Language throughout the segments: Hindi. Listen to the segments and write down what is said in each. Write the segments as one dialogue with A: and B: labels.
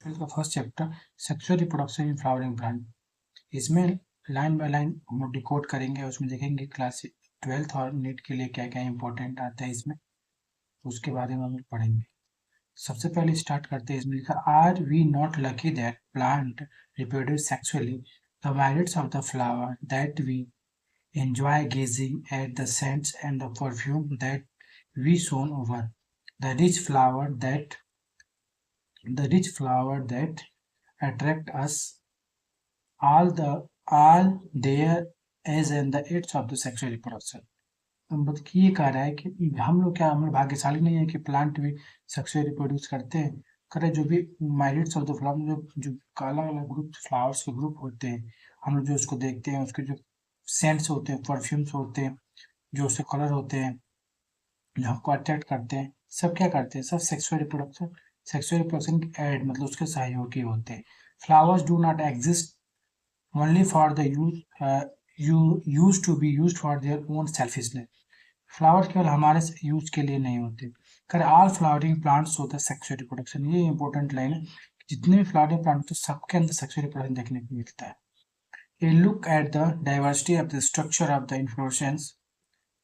A: का first chapter sexual reproduction in flowering plant. इसमें लाइन बाय लाइन हम डिकोड करेंगे, उसमें देखेंगे क्लास 12th और नीट के लिए क्या क्या इंपॉर्टेंट आता है इसमें, उसके बारे में हम पढ़ेंगे। सबसे पहले स्टार्ट करते हैं। इसमें लिखा are we not lucky that plant reproduce sexually the merits of the flower that we enjoy gazing at the scents and the perfume that we sown over the rich flower that attract us all there is in the aids of the sexual reproduction। मतलब कि ये कह रहा है कि हम लोग क्या हम लोग भाग्यशाली नहीं है कि प्लांट भी सेक्सुअल रिप्रोड्यूस करते हैं। करे जो भी माइलेट्स ऑफ द फ्लावर जो अलग अलग ग्रुप फ्लावर्स के ग्रुप होते हैं, हम लोग जो उसको देखते हैं, उसके जो सेंट्स होते हैं, परफ्यूम्स होते हैं, जो उसके कलर होते हैं, जो हमको अट्रैक्ट करते हैं, सब क्या करते हैं, सब सेक्सुअल रिप्रोडक्शन की एड मतलब उसके सहयोगी होते हैं। Flowers do not exist only for the use to be used for their own selfishness। Flower केवल हमारे यूज के लिए नहीं होते। कर ऑल फ्लावरिंग प्लांट्स होता है सेक्सुअल रिप्रोडक्शन। ये इंपॉर्टेंट लाइन है, जितने भी फ्लावरिंग प्लांट होते हैं सबके अंदर सेक्सुअल रिप्रोडक्शन देखने को मिलता है। A look at the diversity of the structure of the inflorescence,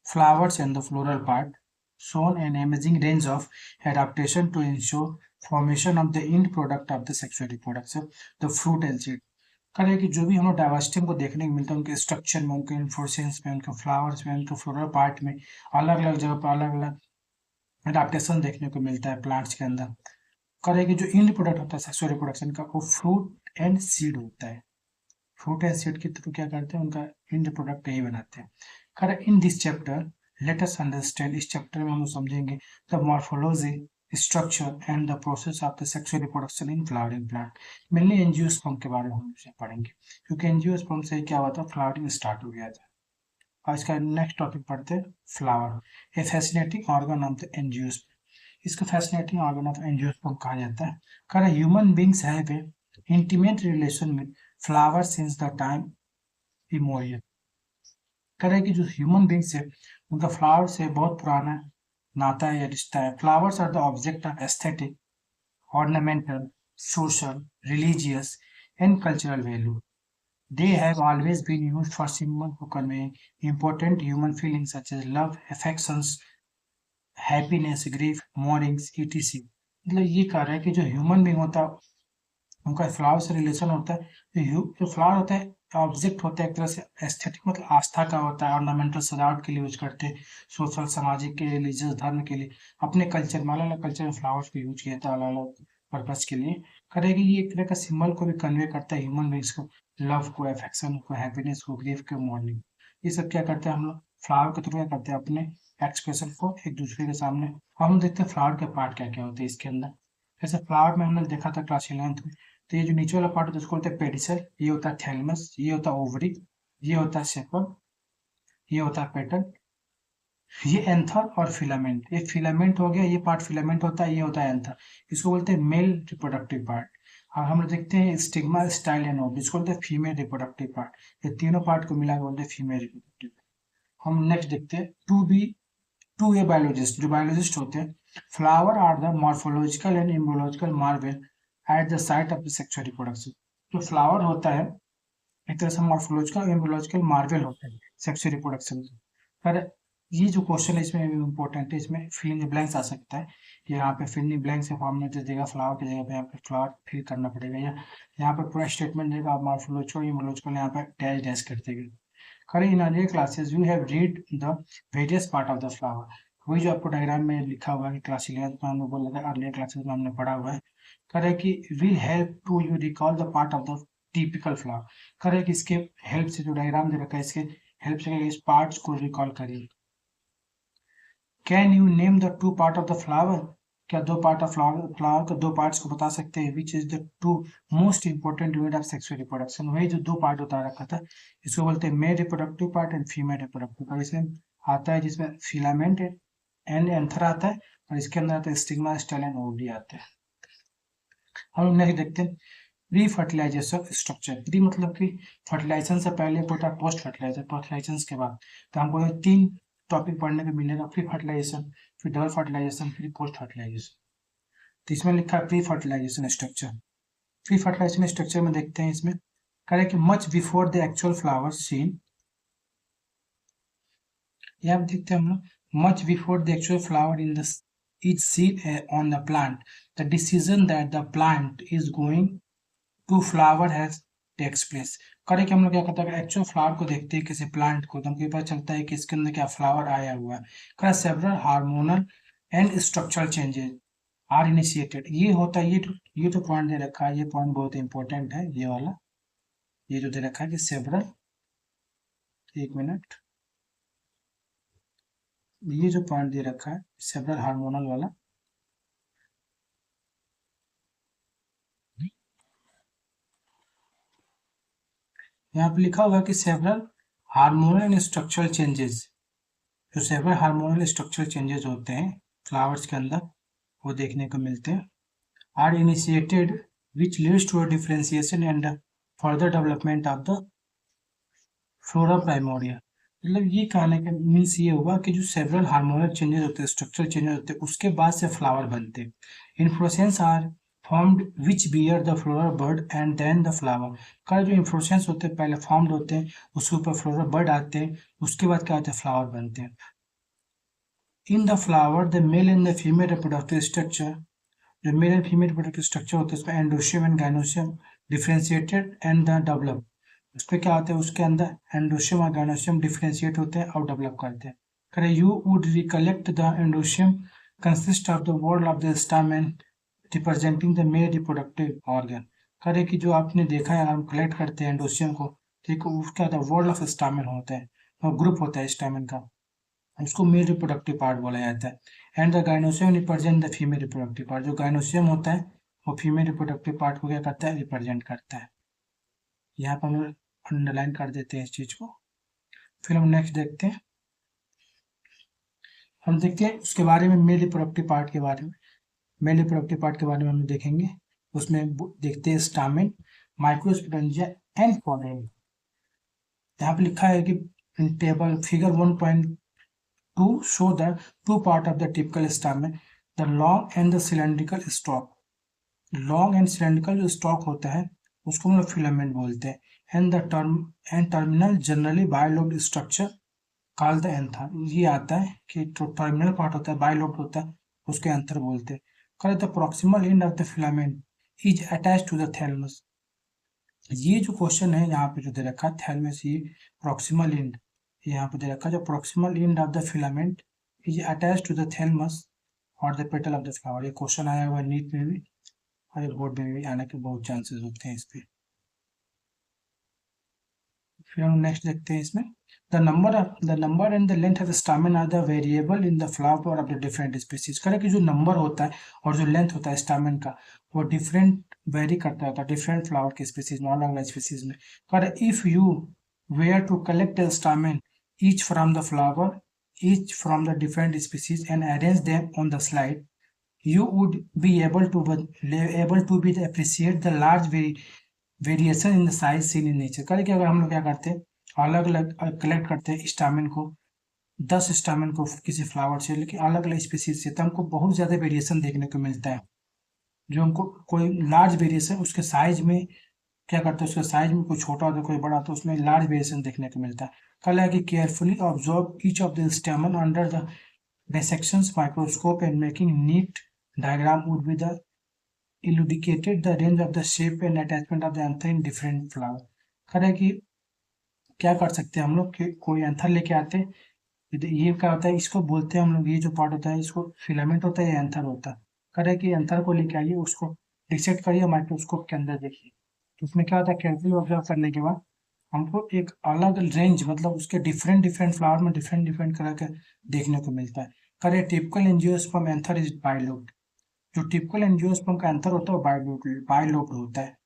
A: flowers and the floral part, shown an amazing range of adaptation to ensure formation of the end product of the sexual reproduction, the fruit and seed। करें कि जो भी हम लोग डाइवर्सिटी को देखने को मिलता है, उनके स्ट्रक्चर में, उनके इन्फ्लोरेसेंस में, उनके फ्लावर्स में, उनके फ्लोरल पार्ट में, अलग अलग जगह पर अलग अलग एडाप्टेशन देखने को मिलता है प्लांट्स के अंदर। करें कि जो इंड प्रोडक्ट होता है सेक्सुअल रिप्रोडक्शन का, वो फ्रूट एंड सीड होता है। फ्रूट एंड सीड के थ्रू क्या करते हैं, उनका इंड प्रोडक्ट यही बनाते हैं। करें in this chapter let us understand, इस चैप्टर में हम समझेंगे the morphology, structure and the process of the sexual reproduction in flowering plant। Mainly angiosperm के बारे में हम पढ़ेंगे, क्योंकि एंजियोस्पर्म से क्या हुआ था, फ्लावरिंग स्टार्ट हो गया था। आज का नेक्स्ट टॉपिक पढ़ते हैं flower, a fascinating organ of the angiosperm. इसको फैसिनेटिंग ऑर्गन ऑफ एंजियोस्पर्म कहा जाता है। कह human beings have a intimate relation with flower since the time immemorial. कह रहे कि जो ह्यूमन बींग्स है उनका फ्लावर से बहुत पुराना नाता है या रिश्ता है। Flowers are the object of aesthetic, ornamental, social, religious, and cultural value। They have always been used for symbols to convey important human feelings such as love, affections, happiness, grief, mournings, etc। मतलब ये कह रहा है कि जो ह्यूमन बींग होता है उनका फ्लावर से रिलेशन होता है। जो फ्लावर होता है ऑब्जेक्ट होता है, एक तरह से एस्थेटिक मतलब आस्था का होता है, ऑर्नामेंटल सजावट के लिए यूज करते हैं, सोशल सामाजिक के लिए, रिलीजियस धर्म के लिए, अपने कल्चर में अलग अलग कल्चर में फ्लावर्स को यूज किया था अलग अलग पर्पज के लिए। करेगी ये एक तरह का सिंबल को भी कन्वे करता है ह्यूमन बींग्स को, लव को, अफेक्शन को, हैप्पीनेस को, ग्रीफ को, मॉर्निंग। ये सब क्या करते हैं हम लोग फ्लावर के थ्रू क्या करते हैं, अपने एक्सप्रेशन को एक दूसरे के सामने। हम देखते हैं फ्लावर के पार्ट क्या क्या होते हैं इसके अंदर। जैसे फ्लावर में हमने देखा था क्लास 11th में, तो ये जो नीचे वाला पार्ट होता है उसको बोलते हैं पेडिसल, ये होता है थैलमस, ये होता है ओवरी, ये होता है सेपल, ये होता है पेटल, ये एंथर और फिलामेंट। ये फिलामेंट हो गया, ये पार्ट फिलामेंट होता है, ये होता है एंथर। इसको बोलते हैं मेल रिप्रोडक्टिव पार्ट। और हम लोग देखते हैं स्टिग्मा, स्टाइल एंड ओवरी, इसको बोलते हैं फीमेल रिप्रोडक्टिव पार्ट। ये तीनों पार्ट को मिला के बोलते हैं फीमेल रिप्रोडक्टिव। हम नेक्स्ट देखते हैं टू ए बायोलॉजिस्ट, जो बायोलॉजिस्ट होते हैं। Flower are the morphological and embryological marvel at the site of the sexual reproduction. जो फ्लावर होता है एक तरह से मॉर्फोलॉजिकल इम्बोलॉजिकल मार्वल होता है सेक्सुअल रिप्रोडक्शन। पर ये जो क्वेश्चन है इसमें इंपॉर्टेंट है, इसमें फिल इन द ब्लैंक्स आ सकता है। यहाँ पे fill in the blanks form में दे देगा, फ्लावर की जगह पे यहाँ पे फ्लावर फिल करना पड़ेगा, या यहाँ पर पूरा स्टेटमेंट देगा मॉर्फोलॉजिकल इम्बोलॉजिकल, यहाँ पे डैश डैश कर देगा। करें in earlier classes we have read the various part of the flower. वही जो आपको डायग्राम में लिखा हुआ है कि क्लास 11th में हमने बोला था, अर्लियर क्लासेस में हमने पढ़ा हुआ है। करें कि will help to you recall the part of the typical flower. करें कि इसके हेल्प से, जो डायग्राम दे रखा है इसके हेल्प से इस पार्ट्स को रिकॉल करिए। Can you name the two part of the flower. क्या दो पार्ट ऑफ फ्लावर के दो पार्ट्स को बता सकते हैं। Which is the two most important unit of sexual reproduction. वही जो दो पार्ट बता रखा था, इसको बोलते हैं male reproductive part and female reproductive part. इसमें आता है जिसमें फिलामेंट एंड एंथर आता है, और इसके अंदर आता है स्टिग्मा, स्टाइल एंड ओवरी आते हैं। हम लोग नेक्स्ट देखते हैं प्री फर्टिलाइजेशन स्ट्रक्चर। प्री मतलब कि फर्टिलाइजेशन से पहले होता है पोस्ट फर्टिलाइजेशन, फर्टिलाइजेशन के बाद। तो हमको तीन टॉपिक पढ़ने को मिलेगा, प्री फर्टिलाइजेशन, फिर डबल फर्टिलाइजेशन, फिर पोस्ट फर्टिलाइजेशन। तो इसमें लिखा है pre fertilization structure. Free fertilization structure में देखते हैं इसमें करें कि much before the actual flower seen, यहाँ पे देखते हैं हम लोग much before the actual flower in the is seen on the plant, the decision that the plant is going to flower has takes place. करें कि हम लोग क्या करते हैं, एक्चुअल फ्लावर को देखते हैं किसी प्लांट को, तो हमको पता चलता है कि इसके अंदर क्या फ्लावर आया हुआ है। करें several hormonal and structural changes are initiated, ये होता है, ये तो पॉइंट दे रखा है, ये पॉइंट बहुत इंपॉर्टेंट है, ये वाला, ये जो दे रखा है कि सेवरल, एक मिनट, ये जो पॉइंट दे रखा है सेवरल हार्मोनल वाला, यहाँ पे लिखा हुआ है कि several hormonal and structural changes, जो सेवरल हार्मोनल स्ट्रक्चरल चेंजेस होते हैं फ्लावर्स के अंदर, वो देखने को मिलते हैं। Are initiated which leads to a differentiation and further development of the flora primordia. मतलब ये कहने का मीन्स ये हुआ कि जो सेवरल हार्मोनल चेंजेस होते हैं, स्ट्रक्चरल चेंजेस होते हैं, उसके बाद से फ्लावर बनते हैं। Inflorescence are formed which bear the floral bird and then the flower. का जो इन्फ्लोरेसेंस होते हैं पहले फॉर्म्ड होते हैं, उसके ऊपर फ्लोरल बर्ड आते हैं, उसके बाद क्या होता है, फ्लावर बनते हैं। In the flower the male and the female reproductive structure, जो male and female reproductive structure होते हैं उसमें androecium and gynoecium differentiated and the develop, उस पर क्या होता है, उसके अंदर एंडोशियम और गाइनोशियम डिफरेंशिएट होते हैं और डेवलप करते हैं। करें you would recollect the androecium consist of the wall of the stamen representing the male reproductive organ. करें कि जो आपने देखा है, हम कलेक्ट करते हैं एंडोशियम को, ठीक है, उसका होता है वॉल ऑफ स्टामेन होता है, और ग्रुप होता है स्टामेन का, उसको मेल रिप्रोडक्टिव पार्ट बोला जाता है। And the gynoecium represent the female reproductive part, जो गाइनोशियम होता है वो फीमेल रिप्रोडक्टिव पार्ट को क्या करता है, रिप्रेजेंट करता है। यहाँ पर हम अंडरलाइन कर देते हैं इस चीज को। फिर हम नेक्स्ट देखते हैं, हम देखते हैं उसके बारे में, मेल रिप्रोडक्टिव पार्ट के बारे में, मेल रिप्रोडक्टिव पार्ट के बारे में हम देखेंगे। उसमें देखते हैं स्टामेन, माइक्रोस्पोरेंजिया एंड पॉलन। यहाँ पे लिखा है कि in table figure 1.2 show the two part of the typical stamen, the long and the cylindrical stalk. Long and cylindrical जो स्टॉक होता है उसको हम लोग फिलामेंट बोलते हैं। And the terminal generally bilobed structure called the anther, ये आता है कि जो टर्मिनल पार्ट होता है बायोलोब्ड होता है उसके एंथर बोलते हैं। करें the proximal end of the filament is attach to the thalamus. ये जो क्वेश्चन है यहाँ पे जो दे रखा है थैलमस, ये प्रॉक्सिमल एंड, यहाँ पे दे रखा है जो proximal end of the filament is attach to the thalamus और the petal of the flower. ये क्वेश्चन आया हुआ नीट में भी और बोर्ड में भी आने के बहुत चांसेस होते हैं इस पे। फिर हम नेक्स्ट देखते हैं इसमें, the number and the length of the stamen are the variable in the flower of the different species. करें कि जो नंबर होता है और जो लेंथ होता है स्टामेन का, वो डिफरेंट वेरी करता है डिफरेंट फ्लावर के स्पीसीज में, अलग अलग स्पीसीज में। करें if you were to collect the stamen each from the flower, each from the different species and arrange them on the slide, you would be able to be appreciate the large variation in the size seen in nature. करें कि अगर हम लोग क्या करते हैं, अलग अलग कलेक्ट करते हैं स्टामिन को, 10 स्टामिन को किसी फ्लावर से, लेकिन अलग अलग स्पीसीज से, तो हमको बहुत ज़्यादा वेरिएशन देखने को मिलता है। जो हमको कोई लार्ज वेरिएशन उसके साइज में क्या करते हैं, उसके साइज में कोई छोटा होता है कोई बड़ा, तो उसमें लार्ज वेरिएशन देखने को मिलता है। कल है कि carefully observe each of the stamen under the dissections microscope and making neat diagram would be the illustrated the range of the shape and attachment of the anther in different flower। करें कि क्या कर सकते हैं हम लोग कि कोई एंथर लेके आते हैं, ये क्या होता है, इसको बोलते हैं हम लोग, ये जो पार्ट होता है इसको फिलामेंट होता है या एंथर होता है। करें कि एंथर को लेके आइए, उसको डिसेक्ट करिए माइक्रोस्कोप के अंदर देखिए, तो उसमें क्या होता है, केयरफुली ऑब्जर्व करने के बाद हमको एक अलग रेंज, मतलब उसके डिफरेंट डिफरेंट फ्लावर में डिफरेंट डिफरेंट कलर का देखने को मिलता है। करें typical angiosperm anther is bilobed, जो टिपिकल एंजियोस्पर्म का एंथर होता है वो बाइलोब्ड होता है,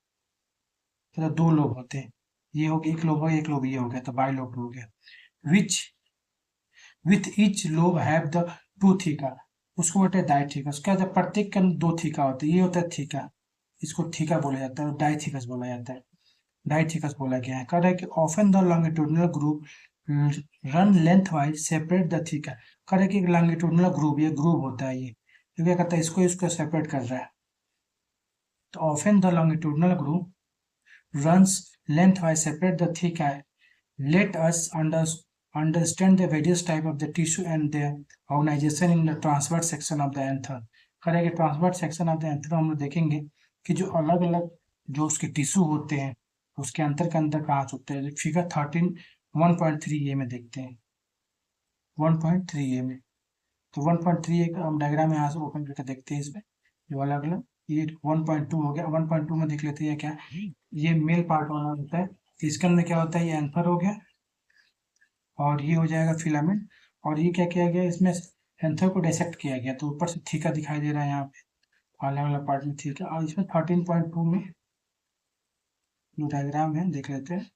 A: मतलब 2 लोब होते हैं, ये हो गया एक लोब, एक लोब ये हो गया, तो बाइलोब्ड हो गया। Which with each lobe have the 2 theca, उसको बोलते हैं डाइथीकस। उसका प्रत्येक के अंदर 2 थीका होते हैं, ये होता है थीका, इसको थीका बोला जाता है, और डाइथीकस बोला जाता है, डाइथीकस बोला गया है। कह रहा है कि often the longitudinal group run length wise separate the theca. कह रहा है कि लॉन्गिट्यूडिनल ग्रुप, ये ग्रुप होता है, ये क्या करता है, इसको इसको सेपरेट कर रहा है, तो often the longitudinal groove runs lengthwise separate the thick eye. Let us understand the various type of the tissue and their organization in the transverse section of the anther. करेंगे transverse section of the anther हम लोग देखेंगे कि जो अलग अलग जो उसके टिश्यू होते हैं उसके अंतर के अंदर कहाँ होते हैं। फिगर 13 1.3 ए में देखते हैं 1.3 ए में। तो 1.3 ए का हम डायग्राम यहाँ से ओपन करके देखते हैं। इसमें जो अलग अलग ये 1.2 हो गया। 1.2 में देख लेते हैं क्या ये मेल पार्ट वाला होता है। इसके अंदर क्या होता है ये एंथर हो गया और ये हो जाएगा फिलामेंट। और ये क्या किया गया इसमें एंथर को डाइसेक्ट किया गया तो ऊपर से थीका दिखाई दे रहा है यहाँ पे अलग अलग पार्ट में थीका। और इसमें 13.2 में जो डायग्राम है देख लेते हैं।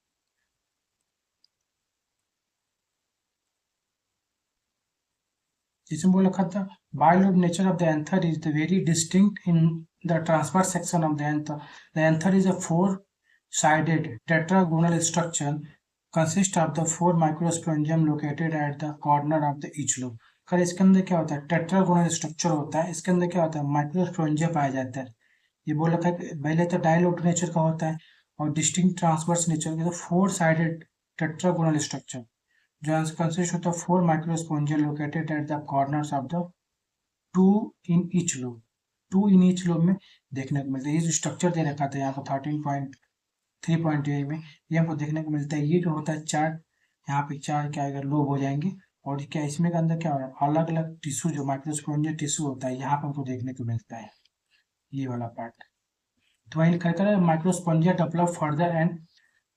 A: जिसमें बोल रखा था bilobe nature of the anther is the very distinct in the transverse section of the anther. The anther is a four-sided tetragonal structure consist of the four microsporangium located at the corner of the each lobe. कर इसके अंदर क्या होता है टेट्रागोनल स्ट्रक्चर होता है। इसके अंदर क्या होता है माइक्रोस्पोरेंजिया पाया जाता है। ये बोल रखा है कि पहले तो डायलोब नेचर का होता है और डिस्टिंक्ट ट्रांसवर्स नेचर का। फोर साइडेड टेट्रागोनल स्ट्रक्चर जो consist of the four microspongea located at the corners of the two in each lobe. Two in each lobe में देखने को मिलता है। ये जो स्ट्रक्चर दे रखा था यहाँ पर 13.3.8 में ये हमको देखने को मिलता है। ये जो होता है चार यहाँ पे चार क्या आएगा लोब हो जाएंगे और क्या इसमें के अंदर क्या हो रहा है अलग अलग टिश्यू जो माइक्रोस्पोरेंजिया टिश्यू होता है यहाँ पर हमको देखने को मिलता है ये वाला पार्ट। तो वही लिखा है microsporangia develop further and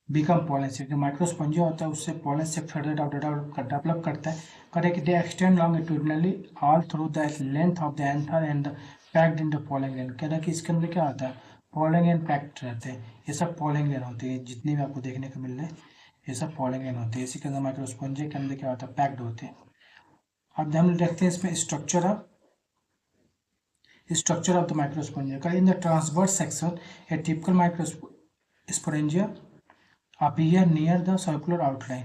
A: become pollen sac. जो माइक्रोस्पोंजिया होता है उससे पॉलन सेक फर्दर डेवलप करता है। Correct they extend longitudinally all through the length of the anther and packed in the pollen grain. कह रहा है कि इसके अंदर क्या होता है पॉलन ग्रेन पैक्ड रहते हैं। ये सब पॉलन ग्रेन होती है जितनी भी आपको देखने को मिल रहे हैं ये सब पॉलन ग्रेन होते हैं। इसी के अंदर माइक्रोस्पोंजिया के अंदर क्या होता है पैक्ड होते हैं। अब हम देखते हैं इसमें structure of the microsporangia. In the transverse section a typical microsporangia appear near the circular outline.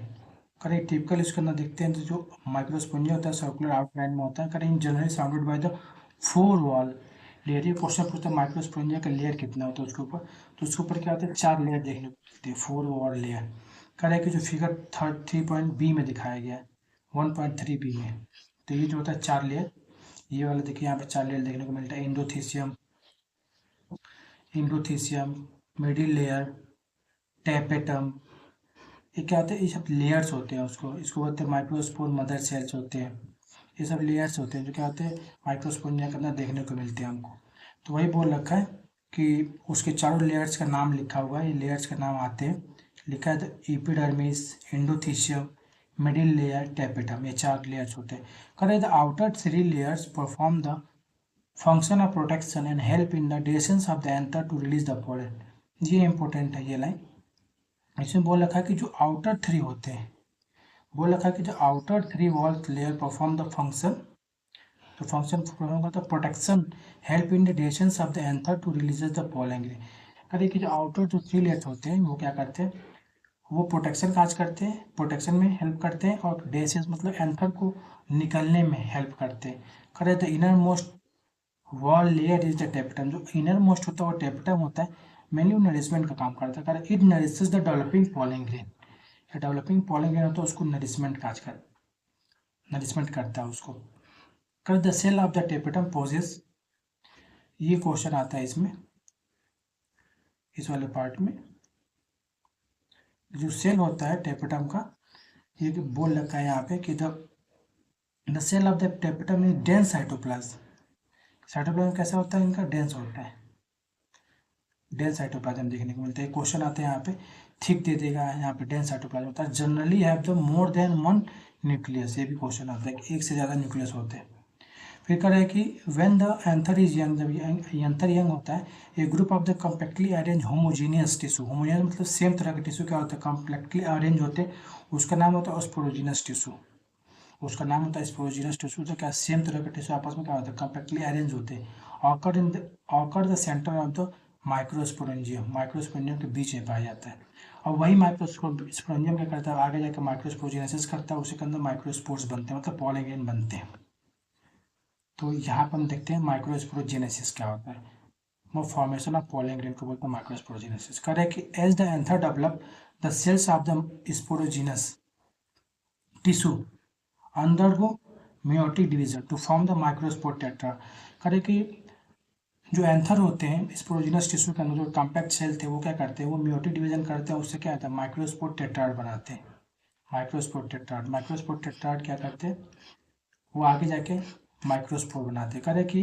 A: Correct typical इसके अंदर देखते हैं तो जो माइक्रोस्पोंजिया होता है सर्कुलर आउटलाइन में होता है। Correct in generally sounded by the four wall layer. ये क्वेश्चन पूछता है माइक्रोस्पोंजिया का लेयर कितना होता है उसके ऊपर। तो उसके ऊपर क्या होता है चार लेयर देखने को मिलते हैं फोर वॉल लेयर। करेक्ट कि जो फिगर 3.b में दिखाया गया है 1.3b में। तो ये जो होता है चार लेयर ये वाला देखिए यहाँ पे चार लेयर देखने को मिलता है इंडोथीसियम मिडिल लेयर टैपेटम। ये क्या होते हैं ये सब लेयर्स होते हैं इसको बोलते हैं माइक्रोस्पोर मदर सेल्स होते हैं। ये सब लेयर्स होते हैं जो क्या होते हैं माइक्रोस्पोंजिया के अंदर देखने को मिलते हैं हमको। तो वही बोल रखा है कि उसके चारों लेयर्स का नाम लिखा हुआ है। ये लेयर्स का नाम आते हैं लिखा है epidermis endothecium middle layer tapetum. ये चार लेयर्स होते हैं। करें the outer three layers perform the function of protection and help in the distance of the anther to release the pollen. ये इंपॉर्टेंट है ये लाइन। इसमें बोल रखा है कि जो आउटर थ्री होते हैं बोल रखा है कि जो outer three wall layer perform the function तो फंक्शन परफॉर्म करता है protection help in the distance of the anther to release the pollen grain. करें कि जो आउटर जो थ्री लेयर्स होते हैं वो क्या करते हैं वो प्रोटेक्शन काज करते हैं प्रोटेक्शन में हेल्प करते हैं और डेसेंस मतलब एंथर को निकलने में हेल्प करते हैं। करें the inner most wall layer is the tapetum. जो इनर मोस्ट होता है वो टैपेटम होता है मेनली नरिशमेंट का काम करता है। कारण it nourishes the developing pollen grain. Developing pollen grain होता है उसको नरिशमेंट करता है उसको। कर the cell of the tapetum possess. ये क्वेश्चन आता है इसमें इस वाले पार्ट में। जो सेल होता है टैपेटम का ये बोल रखा है यहाँ पे कि the cell of the tapetum is dense cytoplasm. Cytoplasm कैसा होता है इनका डेंस होता है डेंस साइटोप्लाज्म देखने को मिलता है। क्वेश्चन आते हैं यहाँ पे थिक दे देगा यहाँ पे डेंस साइटोप्लाज्म होता है। Generally have the more than one nucleus. ये भी क्वेश्चन आता है कि एक से ज़्यादा न्यूक्लियस होते हैं। फिर कह रहे हैं कि when the anther is young जब एंथर यंग होता है a group of the compactly arrange homogeneous tissue. Homogeneous मतलब सेम तरह के टिश्यू क्या होता है कम्प्लेक्टली अरेंज होते हैं उसका नाम होता है स्पोरोजीनस टिश्यू। उसका नाम होता है स्पोरोजीनस टिश्यू। तो क्या सेम तरह के टिश्यू आपस में क्या होता है कम्प्लेक्टली अरेंज होते हैं। Occur the centre of the microsporangium के बीच में पाया जाता है। और वही माइक्रोस्पोरेंजियम क्या करता है आगे जाकर माइक्रोस्पोरोजेनेसिस करता है उसी के अंदर माइक्रोस्पोर्स बनते हैं मतलब पॉलन बनते हैं। तो यहाँ पर हम देखते हैं माइक्रोस्पोरोजेनेसिस क्या होता है। वो फॉर्मेशन ऑफ पॉलन ग्रेन को बोलते हैं माइक्रोस्पोरोजेनेसिस। कह रहे हैं कि as the anther develop the cells of the sporogenous tissue undergo meiotic division to form the microspore tetra. कह रहे कि जो एंथर होते हैं स्पोरोजिनस टिश्यू के अंदर जो कॉम्पैक्ट सेल थे वो क्या करते हैं, वो मेयोटिक डिवीजन करते हैं, उससे क्या आता है माइक्रोस्पोर टेट्राड बनाते हैं। माइक्रोस्पोर टेट्राड क्या करते हैं, वो आगे जाके माइक्रोस्पोर बनाते हैं। कह रहे कि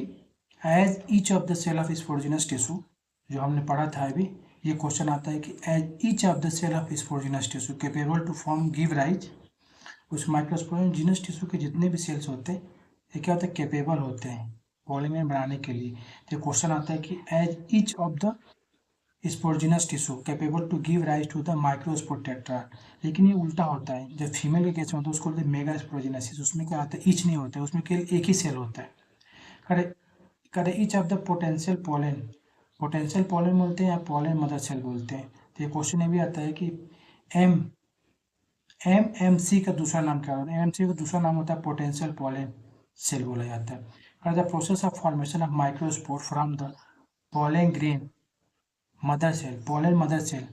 A: as each of the cell of sporogenous tissue, जो हमने पढ़ा था अभी, ये क्वेश्चन आता है कि as each of the cell of sporogenous tissue capable to form give rise, उस माइक्रोस्पोरोजिनस टिश्यू के जितने भी सेल्स होते हैं ये क्या होता है, कैपेबल होते हैं पॉलीमर बनाने के लिए। तो क्वेश्चन आता है कि as each of the sporogenous tissue capable to give rise to the microspore tetra. लेकिन ये उल्टा होता है, जब फीमेल के केस में होता है उसको बोलते हैं मेगा स्पोरोजिनेसिस, उसमें क्या होता है ईच नहीं होता है, उसमें केवल एक ही सेल होता है। करे each of the potential pollen बोलते हैं या पोलन मदर सेल बोलते हैं। तो ये क्वेश्चन ये भी आता है कि एमएमसी का दूसरा नाम क्या होता है, एमएमसी का दूसरा नाम होता है पोटेंशियल पोलन सेल बोला जाता है। The process of formation of microspore from the pollen grain mother cell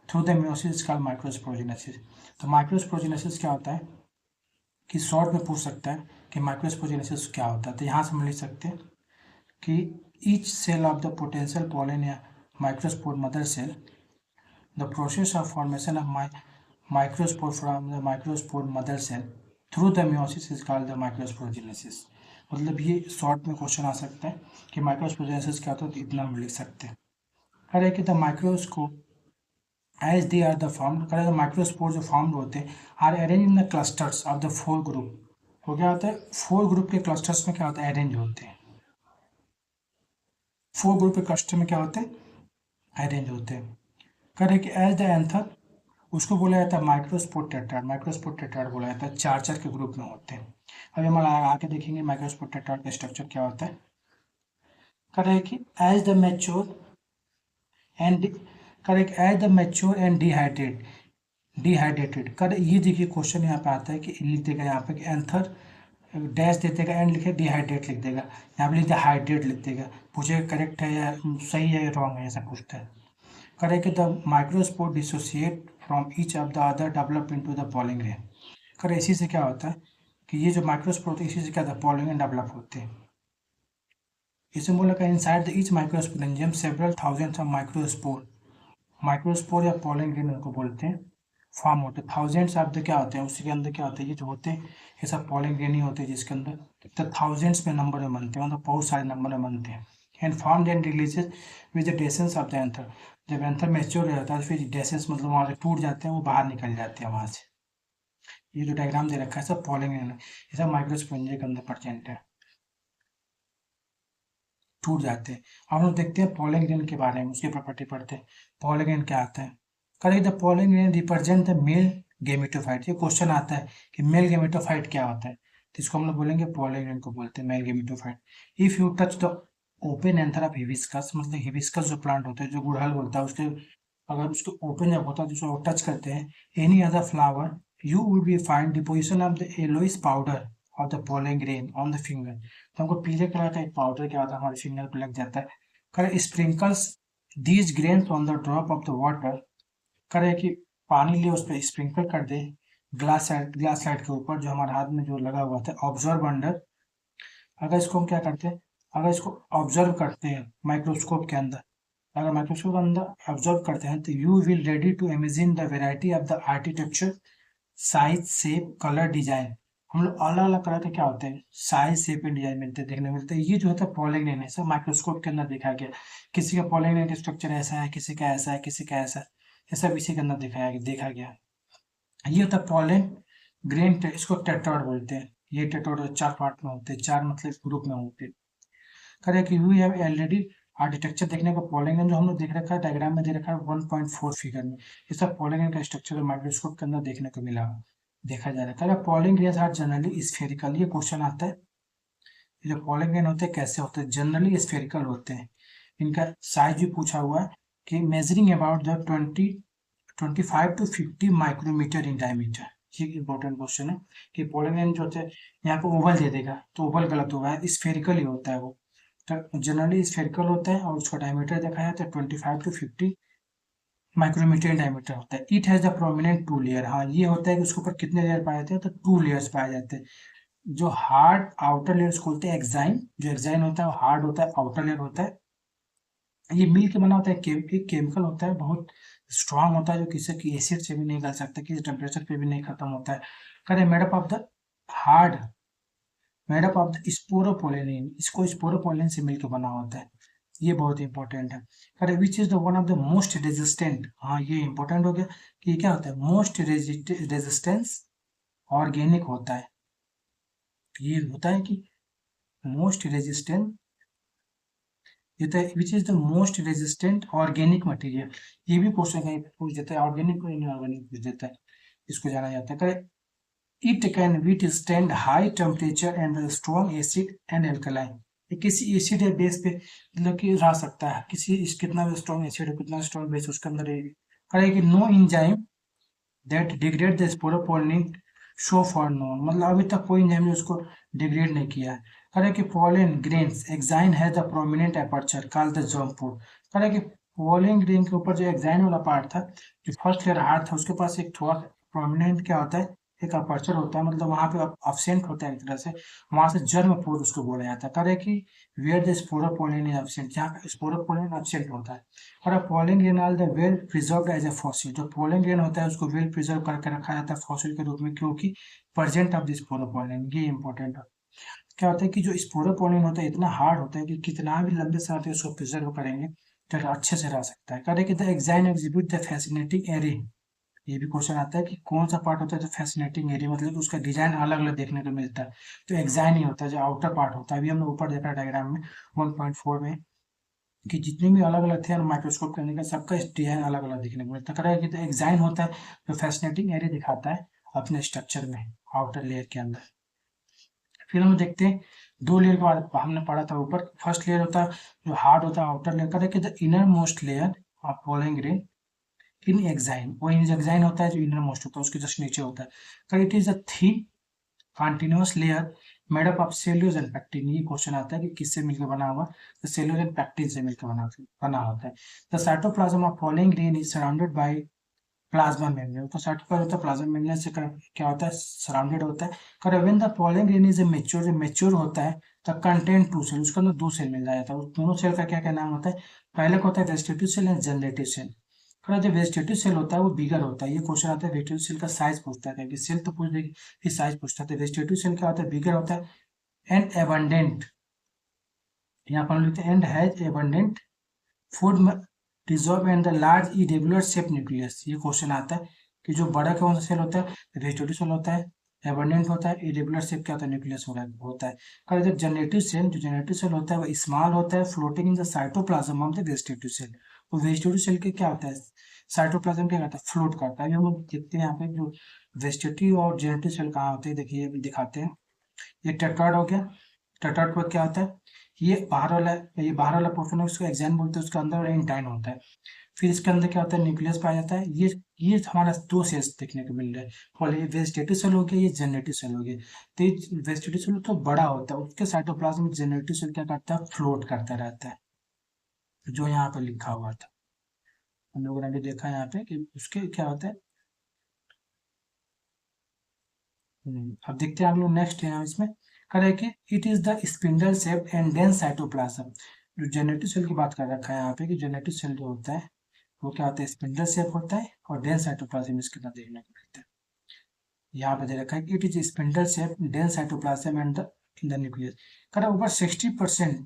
A: through the meiosis called microsporogenesis. तो माइक्रोस्पोरोजेनेसिस क्या होता है कि शॉर्ट में पूछ सकता है कि माइक्रोस्पोरोजेनेसिस क्या होता है। तो यहाँ से हम लिख सकते हैं कि each cell of the potential pollen या microspore mother cell, the process of formation of microspore from the microspore mother cell through the meiosis is called the microsporogenesis. मतलब ये शॉर्ट में क्वेश्चन आ सकता है कि माइक्रोस्पोरोजेनेसिस क्या होता है, तो इतना हम लिख सकते हैं। करें कि the microscope as they are the form, करें माइक्रोस्पोर जो फॉर्म होते हैं are arrange in the clusters of the 4 group. हो क्या होता है, 4 ग्रुप के क्लस्टर्स में क्या होता है, अरेंज होते हैं। 4 ग्रुप के क्लस्टर में क्या होते हैं, अरेंज होते हैं। करें कि एज द एंथर, उसको बोला जाता है माइक्रोस्पोर टेट्राड बोला जाता है, 4 के ग्रुप में होते हैं। अभी हम आगे देखेंगे माइक्रोस्पोर टेट्राड का स्ट्रक्चर क्या होता है। करें कि as the mature and dehydrated कर, ये देखिए क्वेश्चन यहाँ पे आता है कि लिख देगा यहाँ पे कि एंथर डैश दे देगा एंड लिखे डिहाइड्रेट लिख देगा, यहाँ पे लिख देगा हाइड्रेट लिख देगा, पूछेगा करेक्ट है या सही है या रॉन्ग है, ऐसा पूछता है। करे कि the microspore dissociate from each of the other develop into the pollen grain. करे इसी से क्या होता है कि ये जो माइक्रोस्पोर होते हैं इसी से क्या होता है, पॉलिन ग्रेन डेवलप होते हैं। इसमें बोला कि inside the each microsporangium several thousands of microspore या पॉलन ग्रेन उनको बोलते हैं, फॉर्म होते हैं। थाउजेंड्स ऑफ द क्या होते हैं, उसी के अंदर क्या होते हैं, ये जो होते हैं ये सब पॉलन ग्रेन ही होते हैं, जिसके अंदर तो थाउजेंड्स में नंबर में बनते हैं, मतलब बहुत सारे नंबर में बनते हैं। And form and releases with the dehiscence of the anther. जब एंथर मैच्योर हो जाता है फिर डेसेंस मतलब वहाँ से टूट जाते हैं, वो बाहर निकल जाते हैं वहाँ से। ये जो डायग्राम दे रखा है सब पॉलन ग्रेन है, ये सब माइक्रोस्पोरेंजियम के अंदर प्रेजेंट है, टूट जाते हैं। अब हम देखते हैं पॉलन ग्रेन के बारे में, उसकी प्रॉपर्टी पढ़ते हैं। पॉलन ग्रेन क्या आता है, correct the pollen grain represent the mail gametophyte. ये क्वेश्चन आता है कि मेल गेमेटोफाइट क्या होता है, तो इसको हम लोग बोलेंगे पॉलन ग्रेन को बोलते हैं mail gametophyte. If you touch the open anther of hibiscus, मतलब हिबिस्कस जो प्लांट होता है, जो गुड़हल बोलता है, उसके अगर उसके ओपन जब होता है जिसको टच करते हैं any other flower, you would be find deposition of the yellowish powder of the pollen grain on the finger. तो हमको पीले कलर का एक पाउडर क्या होता है हमारे फिंगर पे लग जाता है। करे sprinkles these grains on the drop of the water, करे कि पानी ले उस पर स्प्रिंकल कर दे ग्लास साइड के ऊपर जो हमारे हाथ में जो लगा हुआ था ऑब्जर्व अंडर। अगर इसको हम क्या करते हैं, अगर इसको ऑब्जर्व करते हैं माइक्रोस्कोप के अंदर, अगर माइक्रोस्कोप के अंदर ऑब्जर्व करते हैं तो you will ready to imagine the variety of the architecture size shape colour design. हम लोग अलग अलग कलर के क्या होते हैं साइज शेप एंड डिजाइन मिलते हैं, देखने मिलते हैं। ये जो होता है पॉलन ग्रेन है, सब माइक्रोस्कोप के अंदर देखा गया। किसी का पॉलन ग्रेन का स्ट्रक्चर ऐसा है, किसी का ऐसा है, किसी का ऐसा है, ये सब इसी के अंदर देखा गया। ये होता है पॉलन ग्रेन, इसको टेट्राड बोलते हैं। ये टेट्राड 4 पार्ट में होते हैं, 4 मतलब ग्रुप में होते हैं। करें कि यू हैव ऑलरेडी आर्किटेक्चर देखने को पॉलन ग्रेन जो हम लोग देख रखा है डायग्राम में दे रखा है 1.4 फिगर में, ये सब पॉलन ग्रेन का स्ट्रक्चर माइक्रोस्कोप के अंदर देखने को मिला, देखा जा रहा है। Pollen grains are generally spherical. ये क्वेश्चन आता है जो पॉलन ग्रेन होते हैं कैसे होते हैं, जनरली स्फेरिकल होते हैं। इनका साइज भी पूछा हुआ है कि measuring about the 25 to 50 micrometre in diameter. ये इंपॉर्टेंट क्वेश्चन है कि पॉलन ग्रेन जो होते हैं, यहाँ पे ओवल दे देगा तो ओवल गलत होगा, स्फेरिकल ही होता है वो। जनरली स्फेरिकल होता है और उसका डायमीटर देखा जाता है 25 to 50 माइक्रोमीटर डायमीटर होता है। It has the prominent two layer, हाँ ये होता है कि उसके ऊपर कितने लेयर पाए जाते हैं, तो 2 लेयर्स पाए जाते हैं। जो हार्ड आउटर लेयर उसको बोलते हैं एक्साइन, जो एक्साइन होता है वो हार्ड होता है, आउटर लेयर होता है। ये मिल के बना होता है, केमिकल होता है, बहुत स्ट्रांग होता है, जो किसी की एसिड से भी नहीं गल सकता, किसी टेम्परेचर पे भी नहीं खत्म होता है। करें made up of the hard, made up of the sporopollenin, इसको स्पोरोपोलिन से मिलकर बना होता है, ये बहुत इंपॉर्टेंट है। करें which is the one of the most resistant, हाँ ये इंपॉर्टेंट हो गया कि क्या होता है, मोस्ट रेजिस्टेंस ऑर्गेनिक होता है। ये होता है कि मोस्ट रेजिस्टेंट, ये तो which is the most resistant organic material, ये भी क्वेश्चन कहीं पूछ देता है, ऑर्गेनिक और इनऑर्गेनिक पूछ देता है, इसको जाना जाता है। करें it can withstand high temperature and strong acid and alkaline, ये किसी एसिड या बेस पे मतलब कि रह सकता है, किसी कितना भी स्ट्रॉन्ग एसिड है कितना स्ट्रॉन्ग बेस उसके अंदर रहेगी। करें no enzyme that degrade the sporopollenin so far known, मतलब अभी तक कोई एंजाइम ने उसको डिग्रेड नहीं किया है। करें कि pollen grains exine has the prominent aperture called the germ pore, करें कि पोलन ग्रेन के ऊपर जो एक्साइन वाला पार्ट था, जो फर्स्ट लेयर हार्ड था, उसके पास एक थोड़ा प्रोमिनेंट क्या होता है, एक अपर्चर होता है, मतलब वहां पे अब्सेंट होता है एक तरह से, वहां से जर्म पोर उसको बोला जाता है। करें कि where the sporopollenin is absent, जहाँ स्पोरोपोलिन एब्सेंट होता है। और अब pollen grain are the well preserved as a fossil, जो पोलन ग्रेन होता है उसको वेल प्रिजर्व करके रखा जाता है फॉसिल के रूप में, क्योंकि प्रेजेंट ऑफ दिस स्पोरोपोलिन, ये इंपॉर्टेंट है। क्या होता है कि जो स्पोरोपोलिन होता है इतना हार्ड होता है कि कितना भी लंबे समय तक उसको प्रिजर्व करेंगे तो अच्छे से रह सकता है। करें कि the exine exhibit the fascinating array, ये भी क्वेश्चन आता है कि कौन सा पार्ट होता है जो फैसिनेटिंग एरिया, मतलब उसका डिजाइन अलग अलग देखने को मिलता है, तो एक्साइन ही होता है जो आउटर पार्ट होता है। अभी हमने ऊपर देखा डायग्राम में 1.4 में कि जितने भी अलग अलग थे और माइक्रोस्कोप करने का सबका डिजाइन अलग अलग देखने को मिलता है। करें कि तो एक्साइन होता है जो फैसिनेटिंग एरिया दिखाता है अपने स्ट्रक्चर में आउटर लेयर के अंदर। फिर हम देखते हैं 2 लेयर के बाद हमने पढ़ा था ऊपर, फर्स्ट लेयर होता है जो हार्ड होता है आउटर लेयर, करें कि the inner most layer of pollen grain in exine, वो इन एक्साइन होता है जो इनर मोस्ट होता है उसके जस्ट नीचे होता है। करें it is a thin continuous layer made up of cellulose and pectin, ये क्वेश्चन आता है कि किससे मिलकर बना हुआ, तो सेल्यूलोज एंड पैक्टिन से मिलकर बना होता है। The cytoplasm of pollen grain is surrounded by plasma membrane, तो साइटोप्लाज्म होता है प्लाज्मा मेम्ब्रेन से क्या होता है, सराउंडेड होता है। करें when the pollen grain is mature, जब मैच्योर होता है तो कंटेंट 2 सेल, उसके अंदर 2 सेल मिल जाता है, उस दोनों सेल का क्या क्या नाम होता है, पहले का होता है vegetative cell and generative cell. करें जो वेजिटेटिव सेल होता है वो बिगर होता है, ये क्वेश्चन आता है वेजिटेटिव सेल का साइज पूछता है, कि सेल तो पूछ देगी फिर साइज पूछता है, तो वेजिटेटिव सेल क्या होता है, बिगर होता है एंड एबंडेंट, यहाँ पर हम लिखते हैं and has abundant food reserve and the large irregular shape nucleus, ये क्वेश्चन आता है कि जो बड़ा कौन सा सेल होता है, वेजिटेटिव सेल होता है, एबंडेंट होता है, इरेगुलर शेप क्या होता है, न्यूक्लियस होता है। और जब जनरेटिव सेल, जो जनरेटिव सेल होता है वो स्मॉल होता है, floating in the cytoplasm of the vegetative cell, तो वेजिटेटिव सेल के क्या होता है, साइटोप्लाज्म क्या करता है, फ्लोट करता है। अभी हम लोग देखते हैं यहाँ पे जो वेजिटेटिव और जनरेटिव सेल कहाँ होते हैं, देखिए अभी दिखाते हैं। ये टेट्राड हो गया, टेट्राड पर क्या होता है, ये बाहर वाला पोर्शन है उसको एक्सैन बोलते हैं, उसके अंदर इंटाइन होता है। फिर इसके अंदर क्या होता है, न्यूक्लियस पाया जाता है। ये हमारा 2 सेल्स देखने को मिल रहा है, और ये वेजिटेटिव सेल हो गया, ये जनरेटिव सेल हो गया। तो ये वेजिटेटिव सेल तो बड़ा होता है, उसके साइटोप्लाज्म में जनरेटिव सेल क्या करता है, फ्लोट करता रहता है, जो यहाँ पे लिखा हुआ था हम लोगों ने भी देखा यहाँ पे कि उसके क्या होता है। अब देखते हैं हम लोग नेक्स्ट है इसमें, करें कि it is the spindle shape and dense cytoplasm, जो जेनेटिक सेल की बात कर रखा है यहाँ पे कि जेनेटिक सेल जो होता है वो क्या होता है, स्पिंडल शेप होता है और डेंस साइटोप्लाज्म इसके अंदर देखने को मिलता है। यहाँ पे दे रखा है कि it is spindle shape dense cytoplasm and the in the nucleus, करें ऊपर 60%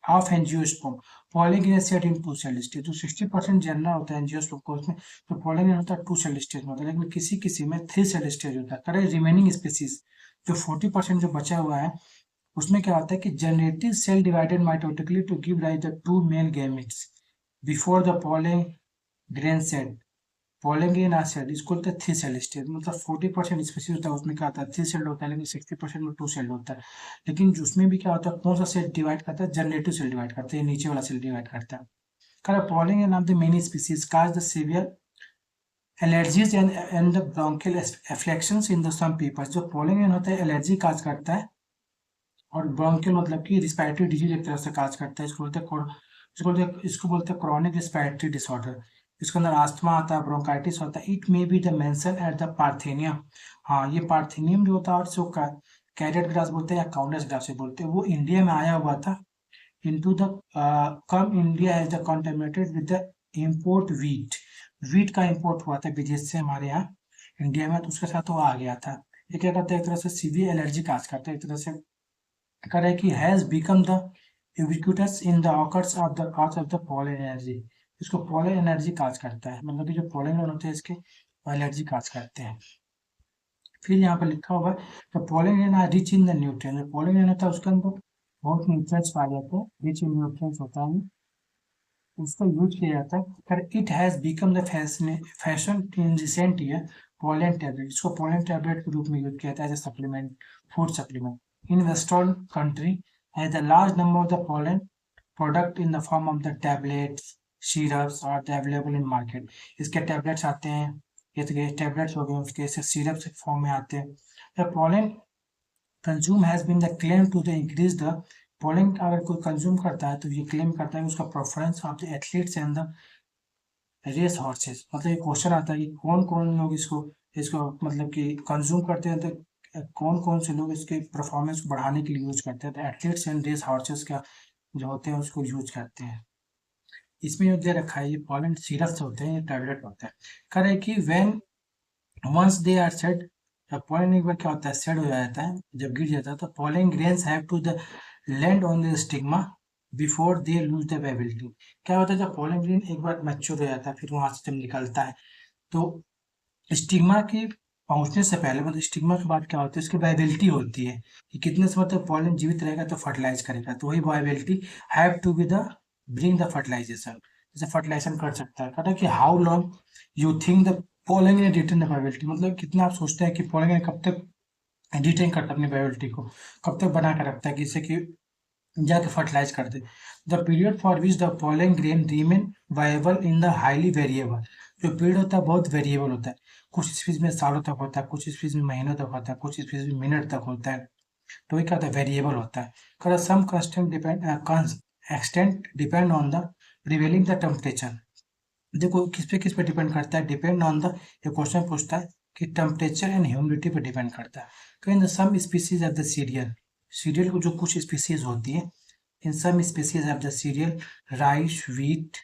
A: of angiosperm falling in set in 2 cell stage, जो 60% जनरल होता है एंजियोस्पर्म को उसमें, तो फॉलिंग इन होता है 2 सेल स्टेज में होता है, लेकिन किसी किसी में 3 सेल स्टेज होता है। करें रिमेनिंग स्पीसीज जो 40% जो बचा हुआ है उसमें क्या होता है कि generative cell divided mitotically to give rise the 2 male gametes before the pollen grain set, pollen grain are set, इसको बोलते हैं 3 सेल स्टेज, मतलब 40% स्पीसीज होता है उसमें क्या होता है 3 सेल होता है, लेकिन 60% में 2 सेल होता है। लेकिन उसमें भी क्या होता है, कौन सा सेल डिवाइड करता है, जनरेटिव सेल डिवाइड करता है, नीचे वाला सेल डिवाइड करता है। Correct, pollen and of the many species cause the severe allergies and the bronchial afflictions in the some people, जो पॉलिंग होता है एलर्जी काज करता है और ब्रोंकियल मतलब कि रिस्पिरेटरी डिजीज एक तरह से काज करता है। इसको बोलते हैं क्रॉनिक रिस्पिरेटरी डिसऑर्डर। इसके अंदर आस्थमा आता है, ब्रोंकाइटिस होता है। It may be the mention at the parthenium. हाँ, ये पार्थेनियम जो होता है और जो कैरेट ग्रास बोलते हैं या काउंडस ग्रास से बोलते हैं, वो इंडिया में आया हुआ था into the come India as the contaminated with the import wheat। wheat का import हुआ था विदेश से हमारे यहाँ इंडिया में, तो उसके साथ वो आ गया था। ये क्या करता है, एक तरह से सीवियर एलर्जी काज करता है, एक तरह से कह रहा है कि has become the ubiquitous in the occurs of the cause of the pollen energy। इसको pollen एनर्जी काज करता है, मतलब कि जो pollen होते हैं इसके एलर्जी काज करते हैं। फिर यहाँ पर लिखा हुआ है तो pollen grain are rich in the nutrient। जो pollen grain होता है उसके अंदर बहुत न्यूट्रिएंट्स पाए जाते हैं, रिच इन न्यूट्रिएंट्स होता है, उसका यूज किया जाता है। पर it has become the fashion in recent year. Pollen tablet, इसको पोलन टैबलेट के रूप में यूज किया जाता है as a supplement, food supplement. In western country has a large number of the pollen product in the form of the tablets, syrups are available in market। इसके टैबलेट्स आते हैं, ये तो टैबलेट्स हो गए, उसके सिरप फॉर्म में आते हैं। The pollen consume has been the claim to the increase the pollen. अगर कोई कंज्यूम करता है तो ये क्लेम करता है कि उसका preference of the athletes and the race horses. मतलब ये क्वेश्चन आता है कि कौन कौन लोग इसको इसको मतलब कि कंज्यूम करते हैं, तो कौन कौन से लोग इसके परफॉर्मेंस को बढ़ाने के लिए यूज करते हैं, तो एथलीट्स एंड रेस हॉर्सेस का जो होते हैं उसको यूज करते हैं। इसमें जो दे रखा है ये पोलन सिरप्स होते हैं, ये टैबलेट होते हैं। कह रहे हैं कि when once they are shed, pollen एक बार क्या होता है सेड हो जाता है, जब गिर जाता है तो pollen grains have to the land on the stigma before they lose the viability. क्या होता है जब पोलन ग्रेन एक बार मैच्योर हो जाता है फिर वहां से जब निकलता है तो स्टिग्मा के पहुंचने से पहले, मतलब स्टिग्मा के बाद क्या होता है, इसकी वायबिलिटी होती है कि कितने समय तक पोलन जीवित रहेगा तो फर्टिलाइज करेगा, तो वही viability have to be the bring the fertilisation, जैसे फर्टिलाइजेशन कर सकता है। कहता है कि how long you think the pollen ने रिटेन द वायबिलिटी, मतलब कितना आप सोचते हैं कि पोलन कब तक रिटेन करता है अपनी वायबिलिटी को, कब तक बना कर रखता है कि इससे कि जाके फर्टिलाइज कर दे। The period for which the pollen grain remain viable in the highly variable. जो पीरियड होता है बहुत वेरिएबल होता है, कुछ स्पीसीज में सालों तक होता है, कुछ स्पीसीज में महीनों तक होता है, कुछ स्पीसीज में मिनट तक होता है, तो ये क्या होता है वेरिएबल होता है। कह some constant depend extent depend on the prevailing the temperature. देखो किस पे डिपेंड करता है, डिपेंड ऑन द, ये क्वेश्चन पूछता है कि टेम्परेचर एंड ह्यूमिडिटी पे डिपेंड करता है। कहीं the some species of the cereal, cereal को जो कुछ स्पीसीज होती है, in some species of the cereal rice wheat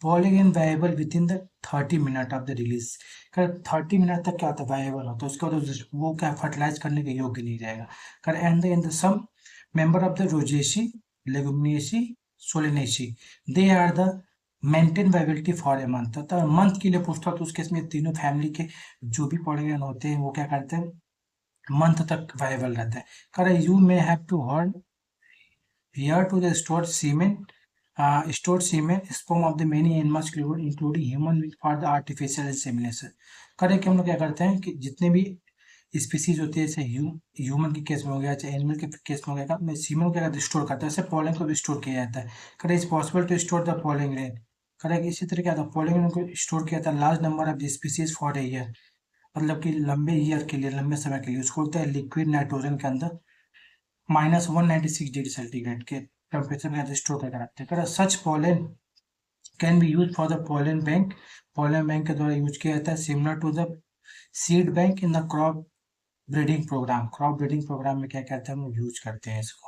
A: pollen viable within the 30 minute of the release. कर 30 मिनट तक क्या होता है वायबल होता है, उसके बाद वो क्या फर्टिलाइज करने के योग्य नहीं रहेगा। कर and in the some member of the Rosaceae Leguminosae Solanaceae they are the maintain viability for a month. तो मंथ के लिए पूछता तो उस केस में तीनों फैमिली के जो भी पोलन होते हैं वो क्या करते हैं मंथ तक वायबल रहता है। कर you may have to horn here to the stored semen sperm of the many animals including human for the artificial insemination। करें कि हम लोग क्या करते हैं कि जितने भी स्पीसीज होती है, जैसे ह्यूमन के केस में हो गया, चाहे एनिमल के केस में हो गया, मैं सीमन क्या करते स्टोर करता है, ऐसे पोलन को भी स्टोर किया जाता है। करें is possible to store the pollen grain. करें इसी तरह क्या था पोलन ग्रेन को स्टोर किया था large number of species for a year, मतलब कि लंबे ईयर के लिए, लंबे समय के लिए, उसको होता है लिक्विड नाइट्रोजन के अंदर -196 डिग्री सेंटीग्रेड के टेम्परेचर में स्टोर करके रखते हैं। Such pollen can be use for the pollen bank, pollen bank के द्वारा यूज किया जाता है similar to the seed bank in the crop breeding programme. Crop breeding programme में क्या कहते हैं हम यूज करते हैं इसको।